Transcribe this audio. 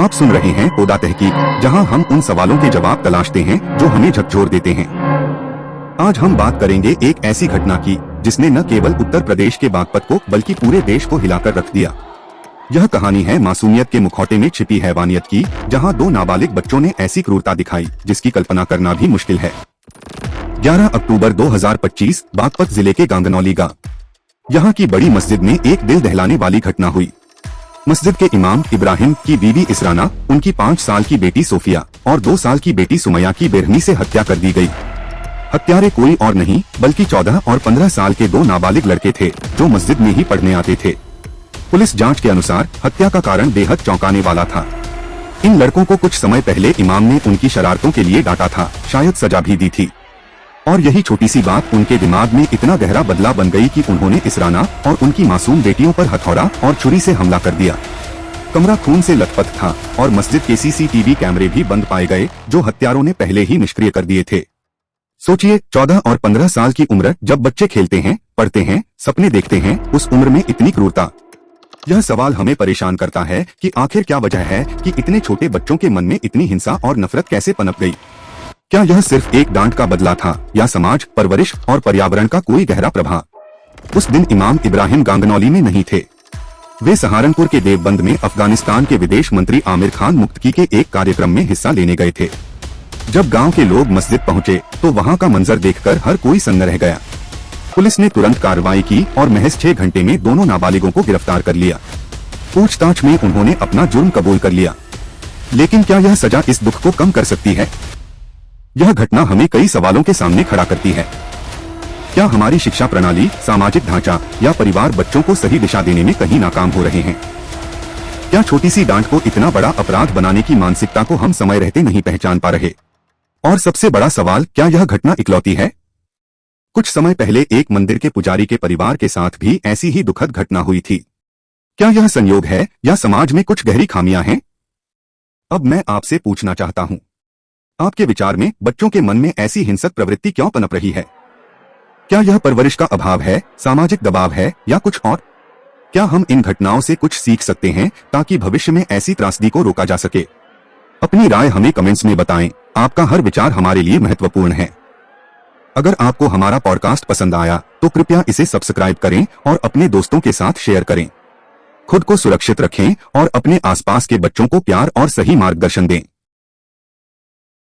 आप सुन रहे हैं ओदा तहकीक, जहां हम उन सवालों के जवाब तलाशते हैं जो हमें झकझोर देते हैं। आज हम बात करेंगे एक ऐसी घटना की जिसने न केवल उत्तर प्रदेश के बागपत को बल्कि पूरे देश को हिलाकर रख दिया। यह कहानी है मासूमियत के मुखौटे में छिपी हैवानियत की, जहां दो नाबालिग बच्चों ने ऐसी क्रूरता दिखाई जिसकी कल्पना करना भी मुश्किल है। 11 अक्टूबर 2025 बागपत जिले के गांगनौली गांव, यहाँ की बड़ी मस्जिद में एक दिल दहलाने वाली घटना हुई। मस्जिद के इमाम इब्राहिम की बीवी इसराना, उनकी 5 साल की बेटी सोफिया और 2 साल की बेटी सुमैया की बेरहमी से हत्या कर दी गई। हत्यारे कोई और नहीं बल्कि 14 और 15 साल के 2 नाबालिग लड़के थे जो मस्जिद में ही पढ़ने आते थे। पुलिस जांच के अनुसार हत्या का कारण बेहद चौंकाने वाला था। इन लड़कों को कुछ समय पहले इमाम ने उनकी शरारतों के लिए डांटा था, शायद सजा भी दी थी, और यही छोटी सी बात उनके दिमाग में इतना गहरा बदला बन गई कि उन्होंने इसराना और उनकी मासूम बेटियों पर हथौड़ा और छुरी से हमला कर दिया। कमरा खून से लथपथ था और मस्जिद के सीसीटीवी कैमरे भी बंद पाए गए जो हत्यारों ने पहले ही निष्क्रिय कर दिए थे। सोचिए, 14 और 15 साल की उम्र, जब बच्चे खेलते हैं, पढ़ते हैं, सपने देखते हैं, उस उम्र में इतनी क्रूरता। यह सवाल हमें परेशान करता है कि आखिर क्या वजह है कि इतने छोटे बच्चों के मन में इतनी हिंसा और नफरत कैसे पनप गई। क्या यह सिर्फ एक डांट का बदला था या समाज, परवरिश और पर्यावरण का कोई गहरा प्रभाव। उस दिन इमाम इब्राहिम गांगनौली में नहीं थे। वे सहारनपुर के देवबंद में अफगानिस्तान के विदेश मंत्री आमिर खान मुक्तकी के एक कार्यक्रम में हिस्सा लेने गए थे। जब गांव के लोग मस्जिद पहुंचे तो वहां का मंजर देखकर हर कोई सन्न रह गया। पुलिस ने तुरंत कार्रवाई की और महज 6 घंटे में दोनों नाबालिगों को गिरफ्तार कर लिया। पूछताछ में उन्होंने अपना जुर्म कबूल कर लिया। लेकिन क्या यह सजा इस दुख को कम कर सकती है? यह घटना हमें कई सवालों के सामने खड़ा करती है। क्या हमारी शिक्षा प्रणाली, सामाजिक ढांचा या परिवार बच्चों को सही दिशा देने में कहीं नाकाम हो रहे हैं? क्या छोटी सी डांट को इतना बड़ा अपराध बनाने की मानसिकता को हम समय रहते नहीं पहचान पा रहे? और सबसे बड़ा सवाल, क्या यह घटना इकलौती है? कुछ समय पहले एक मंदिर के पुजारी के परिवार के साथ भी ऐसी ही दुखद घटना हुई थी। क्या यह संयोग है या समाज में कुछ गहरी खामियां हैं? अब मैं आपसे पूछना चाहता हूं, आपके विचार में बच्चों के मन में ऐसी हिंसक प्रवृत्ति क्यों पनप रही है? क्या यह परवरिश का अभाव है, सामाजिक दबाव है या कुछ और? क्या हम इन घटनाओं से कुछ सीख सकते हैं ताकि भविष्य में ऐसी त्रासदी को रोका जा सके? अपनी राय हमें कमेंट्स में बताएं। आपका हर विचार हमारे लिए महत्वपूर्ण है। अगर आपको हमारा पॉडकास्ट पसंद आया तो कृपया इसे सब्सक्राइब करें और अपने दोस्तों के साथ शेयर करें। खुद को सुरक्षित रखें और अपने आसपास के बच्चों को प्यार और सही मार्गदर्शन दें।